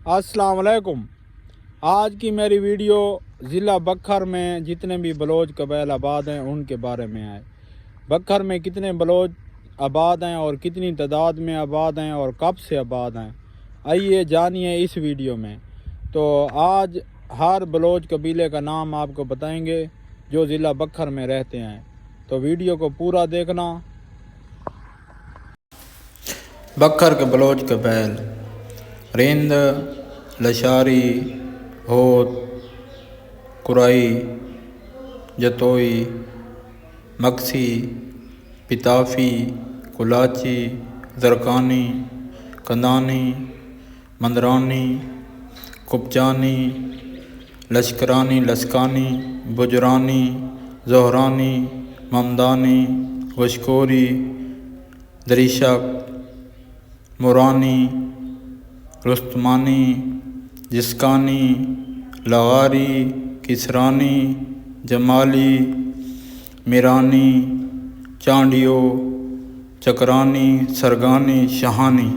अस्सलाम वालेकुम। आज की मेरी वीडियो ज़िला बखर में जितने भी बलोच कबाइल आबाद हैं उनके बारे में है। बखर में कितने बलोच आबाद हैं और कितनी तादाद में आबाद हैं और कब से आबाद हैं, आइए जानिए इस वीडियो में। तो आज हर बलोच कबीले का नाम आपको बताएंगे जो ज़िला बखर में रहते हैं, तो वीडियो को पूरा देखना। बखर के बलोच कबाइल: रिंद, लशारी, होत, कुराई, जतोई, मक्सी, पिताफी, कुलाची, जरकानी, कंदानी, मंदरानी, कुपचानी, लश्करानी, लस्कानी, बुजरानी, जोहरानी, ममदानी, वशकोरी, दरिशक, मुरानी, रुस्तमानी, जिस्कानी, लगारी, किसरानी, जमाली, मीरानी, चांडियो, चकरानी, सरगानी, शाहानी।